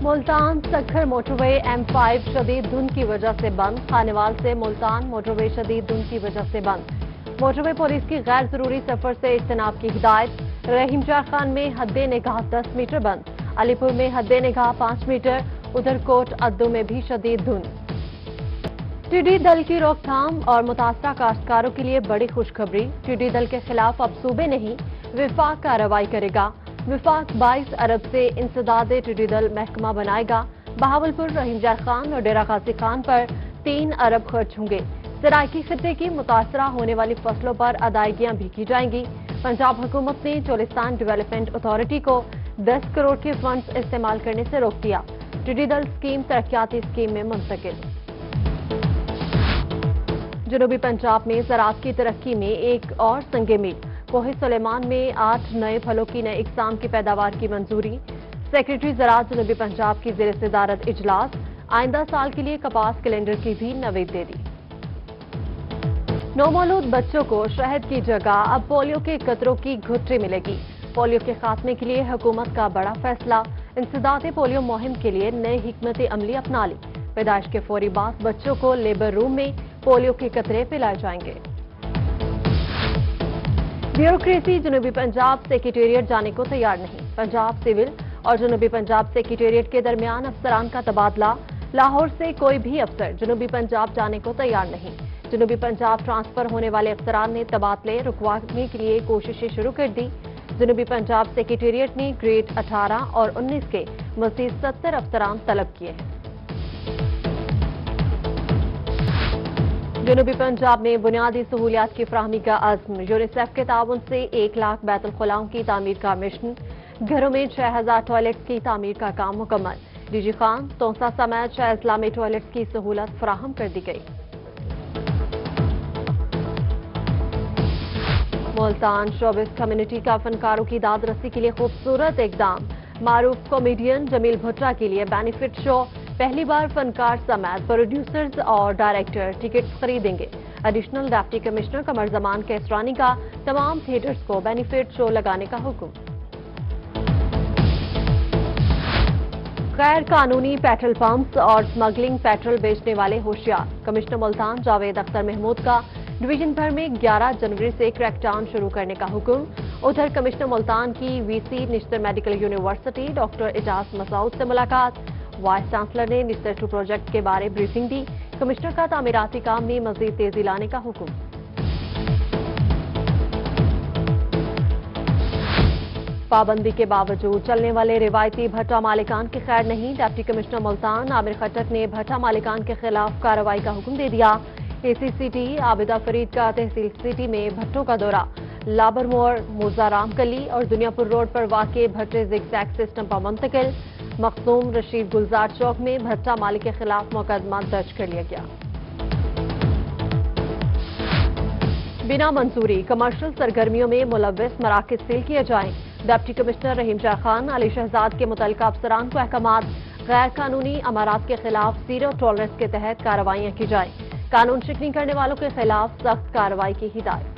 Multan Sukkur motorway M5 शदीद धुंध की वजह से बंद। खानेवाल से मुल्तान मोटरवे शदीद धुंध की वजह से बंद। मोटरवे पुलिस की गैर जरूरी सफर से इज्तनाब की हिदायत। रहीमजार खान में हद्दे निगाह 10 मीटर बंद। अलीपुर में हद्दे निगाह 5 मीटर। उधर कोट अद्दू में भी शदीद धुंध। टिड्डी दल की रोकथाम और मुतासरा काश्तकारों के लिए बड़ी खुशखबरी। टिड्डी दल के खिलाफ अब सूबे नहीं विफाक कार्रवाई करेगा। विफाक 22 अरब से इंसदाद टिड्डी दल महकमा बनाएगा। बहावलपुर, रहीमजार खान और डेरा गाजी खान पर 3 अरब खर्च होंगे। सराइकी खित्ते की मुतासरा होने वाली फसलों पर अदायगियां भी की जाएंगी। पंजाब हुकूमत ने चोलिस्तान डेवलपमेंट अथॉरिटी को 10 करोड़ के फंड्स इस्तेमाल करने से रोक दिया। टिड्डी दल स्कीम तरक्याती स्कीम में मुंतकिल। जनूबी पंजाब में ज़राअत की तरक्की में एक और संगे मील। कोहे सुलेमान में 8 नए फलों की नए इकसाम की पैदावार की मंजूरी। सेक्रेटरी ज़राअत जनूबी पंजाब की ज़ेर सदारत इजलास। आइंदा साल के लिए कपास कैलेंडर की भी नवीद दे दी। नौमौलूद बच्चों को शहद की जगह अब पोलियो के कतरों की घुट्टी मिलेगी। पोलियो के खात्मे के लिए हुकूमत का बड़ा फैसला। इंसदाद पोलियो मुहिम के लिए नई हिकमत अमली अपना ली। पैदाइश के फौरी बाद बच्चों को लेबर रूम में पोलियो के कतरे पिलाए जाएंगे। ब्यूरोक्रेसी जनूबी पंजाब सेक्रेटेरिएट जाने को तैयार नहीं। पंजाब सिविल और जनूबी पंजाब सेक्रेटेरिएट के दरमियान अफसरान का तबादला। लाहौर से कोई भी अफसर जनूबी पंजाब जाने को तैयार नहीं। जनूबी पंजाब ट्रांसफर होने वाले अफसरान ने तबादले रुकवाने के लिए कोशिशें शुरू कर दी। जनूबी पंजाब सेक्रेटेरिएट ने ग्रेड 18 और 19 के मजीद 70 अफसरान तलब किए हैं। जनूबी पंजाब में बुनियादी सहूलियात की फराहमी का अज़्म। यूनिसेफ के ताउन से 1 लाख बैतुल-खुलाओं की तामीर का मिशन। घरों में 6000 टॉयलेट्स की तामीर का काम मुकम्मल। डीजी खान, तोसा समेत 6 अजला में टॉयलेट्स की सहूलत फराहम कर दी गई। मुल्तान शोबिस कम्युनिटी का फनकारों की दाद रसी के लिए खूबसूरत इकदाम। मारूफ कॉमेडियन जमील भुट्टा के लिए बेनिफिट शो। पहली बार फनकार समेत प्रोड्यूसर्स और डायरेक्टर टिकट्स खरीदेंगे। एडिशनल डिप्टी कमिश्नर कमर जमान कैसरानी का तमाम थिएटर्स को बेनिफिट शो लगाने का हुक्म। गैर कानूनी पेट्रोल पंप्स और स्मगलिंग पेट्रोल बेचने वाले होशियार। कमिश्नर मुल्तान जावेद अख्तर महमूद का डिवीजन भर में 11 जनवरी से क्रैकडाउन शुरू करने का हुक्म। उधर कमिश्नर मुल्तान की VC Nishtar medical university doctor Ijaz Masood से मुलाकात। वाइस चांसलर ने निश्तर 2 प्रोजेक्ट के बारे ब्रीफिंग दी। कमिश्नर का तामीराती काम में मजीद तेजी लाने का हुक्म। पाबंदी के बावजूद चलने वाले रिवायती भट्टा मालिकान की खैर नहीं। डिप्टी कमिश्नर मुल्तान आमिर खट्टक ने भट्टा मालिकान के खिलाफ कार्रवाई का हुक्म दे दिया। ACCT आबिदा फरीद का तहसील सिटी में भट्टों का दौरा। लाबरमोर, मोजाराम कली और दुनियापुर रोड पर वाक़े भट्टे ज़िगज़ैग सिस्टम पर मुंतकिल। मखदूम रशीद गुलजार चौक में भट्टा मालिक के खिलाफ मुकदमा दर्ज कर लिया गया। बिना मंजूरी कमर्शियल सरगर्मियों में मुलव्विस मराकज़ सील किए जाएं। डिप्टी कमिश्नर रहीमजार खान अली शहजाद के मुतल्लिका अफसरान को अहकामात। गैर कानूनी अमारात के खिलाफ जीरो टॉलरेंस के तहत कार्रवाइयां की जाएं। कानून शिकनी करने वालों के खिलाफ सख्त कार्रवाई की हिदायत।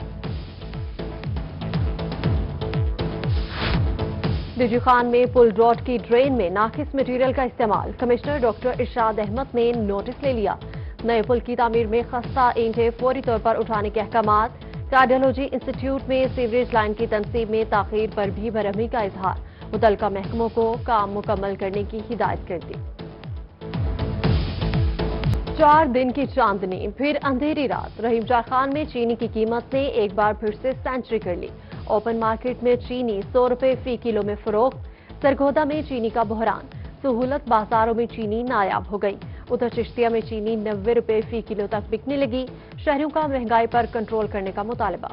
डीजी खान में पुल रोड की ड्रेन में नाकिस मटीरियल का इस्तेमाल। कमिश्नर डॉक्टर इरशाद अहमद ने नोटिस ले लिया। नए पुल की तामीर में खस्ता ईंटें फौरी तौर पर उठाने के अहकामात। कार्डियोलॉजी इंस्टीट्यूट में सीवरेज लाइन की तनसीब में ताखीर पर भी बरहमी का इजहार। मुतल्लिका महकमों को काम मुकम्मल करने की हिदायत कर दी। 4 दिन की चांदनी फिर अंधेरी रात। रहीमजार खान में चीनी की कीमत ने एक बार फिर से सेंचुरी कर ली। ओपन मार्केट में चीनी 100 रुपए फी किलो में फरोख्त। सरगोदा में चीनी का बहरान। सहूलत बाजारों में चीनी नायाब हो गई। उधर चिश्तिया में चीनी 90 रुपए फी किलो तक बिकने लगी। शहरियों का महंगाई पर कंट्रोल करने का मुतालबा।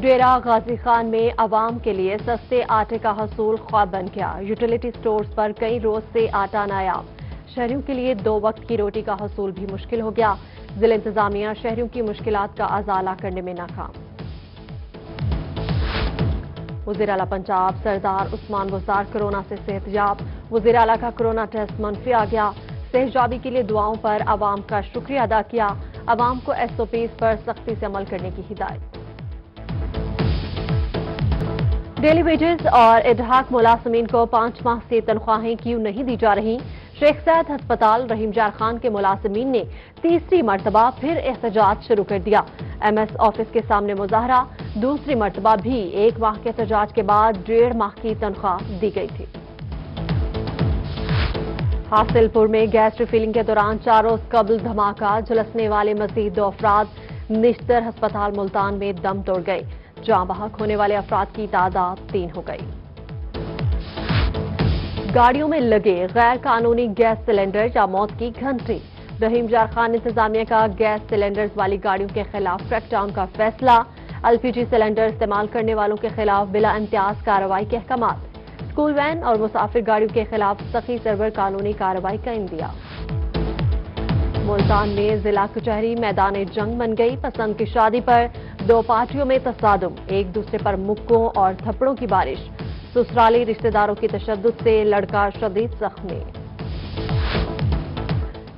डेरा गाजी खान में आवाम के लिए सस्ते आटे का हसूल ख्वाब बन गया। यूटिलिटी स्टोर्स पर कई रोज से आटा नायाब। शहरियों के लिए 2 वक्त की रोटी का हसूल भी मुश्किल हो गया। जिला इंतजामिया शहरियों की मुश्किलात का अजाला करने में नाकाम। वज़ीर आला पंजाब सरदार उस्मान बुज़दार कोरोना से सेहतयाब। वज़ीर आला का कोरोना टेस्ट मनफी आ गया। सेहतयाबी के लिए दुआओं पर आवाम का शुक्रिया अदा किया। आवाम को SOPs पर सख्ती से अमल करने की हिदायत। डेली वेजेस और इडहाक मुलाजमीन को 5 माह से तनख्वाहें क्यों नहीं दी जा रही? शेख सैद हस्पताल रहीम जार खान के मुलाजमीन ने तीसरी मरतबा फिर एहतजाज शुरू कर दिया। MS ऑफिस के सामने मुजाहरा, दूसरी मरतबा भी 1 माह के एहतजाज के बाद 1.5 माह की तनख्वाह दी गई थी। हासिलपुर में गैस रिफिलिंग के दौरान 4 रोज कबल धमाका, झुलसने वाले मजीद 2 अफराद निश्तर हस्पताल मुल्तान में दम तोड़ गए। जान बहक होने वाले अफराद की तादाद 3 हो गई। गाड़ियों में लगे गैर कानूनी गैस सिलेंडर या मौत की घंटी। रहीम जार खान इंतजामिया का गैस सिलेंडर्स वाली गाड़ियों के खिलाफ क्रैकडाउन का फैसला। LPG सिलेंडर इस्तेमाल करने वालों के खिलाफ बिला इम्तियाज कार्रवाई के अहकाम। स्कूल वैन और मुसाफिर गाड़ियों के खिलाफ सख्ती सरवर कानूनी कार्रवाई का इंदिया। मुल्तान में जिला कचहरी मैदान जंग बन गई। पसंद की शादी पर 2 पार्टियों में तसादुम, एक दूसरे पर मुक्कों और थप्पड़ों की बारिश। ससुराली रिश्तेदारों की तशद्दुद से लड़का शदीद जख्मी।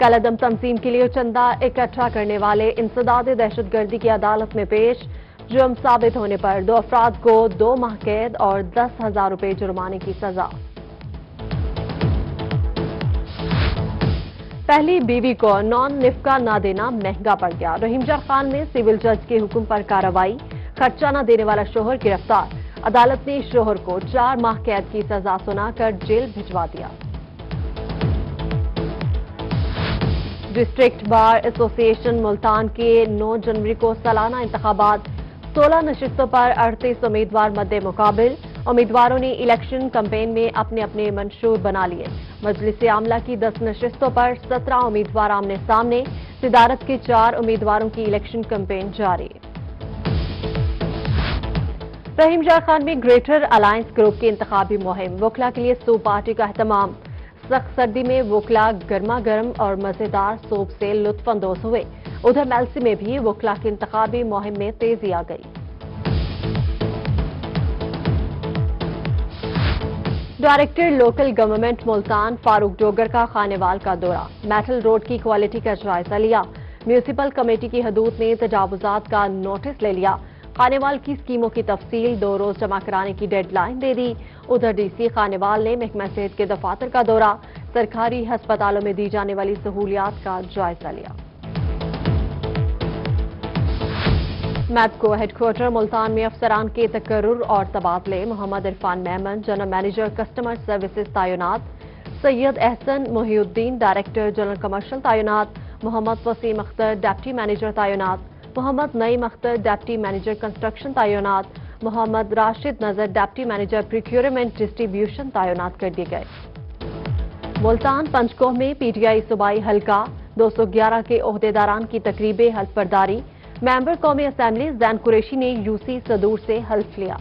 कलअदम तंजीम के लिए चंदा इकट्ठा करने वाले इंसदाद दहशतगर्दी की अदालत में पेश। जुर्म साबित होने पर 2 अफराद को 2 माह कैद और 10,000 रुपए जुर्माने की सजा। पहली बीवी को नॉन निफका न देना महंगा पड़ गया। रहीम जार खान में सिविल जज के हुक्म पर कार्रवाई, खर्चा न देने वाला शोहर गिरफ्तार। अदालत ने शोहर को 4 माह कैद की सजा सुनाकर जेल भिजवा दिया। डिस्ट्रिक्ट बार एसोसिएशन मुल्तान के 9 जनवरी को सालाना इंतखाबात, 16 नशिस्तों पर 38 उम्मीदवार मद्दे मुकाबिल। उम्मीदवारों ने इलेक्शन कैंपेन में अपने अपने मंशूर बना लिए। मजलिस आमला की 10 नशिस्तों पर 17 उम्मीदवार आमने सामने। सिदारत के 4 उम्मीदवारों की इलेक्शन कैंपेन जारी। रहीम जार खान में ग्रेटर अलायंस ग्रुप की इंतखाबी मुहिम, वोकला के लिए सूप पार्टी का एहतमाम। सख्त सर्दी में वोकला गर्मा गर्म और मजेदार सूप से लुत्फ अंदोज हुए। उधर मेलसी में भी वोकला की इंतखाबी मुहिम में तेजी आ गई। Director local government Multan Farooq Dogar का खानेवाल का दौरा, मेटल रोड की क्वालिटी का जायजा लिया। म्यूनिसिपल कमेटी की हदूद में तजावुजात का नोटिस ले लिया। खानेवाल की स्कीमों की तफसील 2 रोज जमा कराने की डेडलाइन दे दी। उधर DC खानेवाल ने महकमा सेहत के दफातर का दौरा, सरकारी अस्पतालों में दी जाने वाली सहूलियात का जायजा लिया। मैपको हेडक्वार्टर मुल्तान में अफसरान के तकर्रुर और तबादले। Mohammad Irfan Memon general manager customer services तैनात। Syed Ahsan Mohiuddin director general commercial तैनात। मोहम्मद वसीम अख्तर डिप्टी मैनेजर तैनात। Mohammad Naeem Akhtar deputy manager construction तैनात। मोहम्मद राशिद नजर डिप्टी मैनेजर प्रोक्योरमेंट डिस्ट्रीब्यूशन तैनात कर दिए गए। मुल्तान पंचकोह में PTI सूबाई हल्का 211 के ओहदेदारान की तकरीबे हल्फ बर्दारी। मेंबर कौमी असेंबली जैन कुरैशी ने UC सदूर से हल्फ लिया।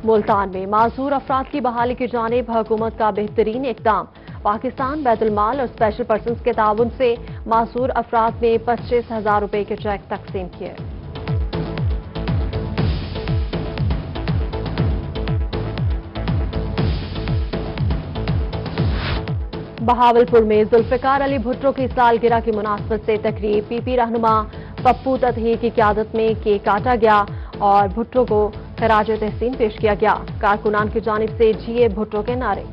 मुल्तान में माजूर अफराद की बहाली की जानिब हुकूमत का बेहतरीन इकदाम। पाकिस्तान बैतुल माल और स्पेशल पर्सन्स के ताउन से मासूर अफराद में 25,000 रुपए के चेक तकसीम किए। बहावलपुर में जुल्फिकार अली भुट्टो की सालगिरह की मुनासबत से तकरीब। PP रहनुमा पप्पू ततही की क़यादत में केक काटा गया और भुट्टो को खराज तहसीन पेश किया गया। कारकुनान की जानिब से जिए भुट्टो के नारे।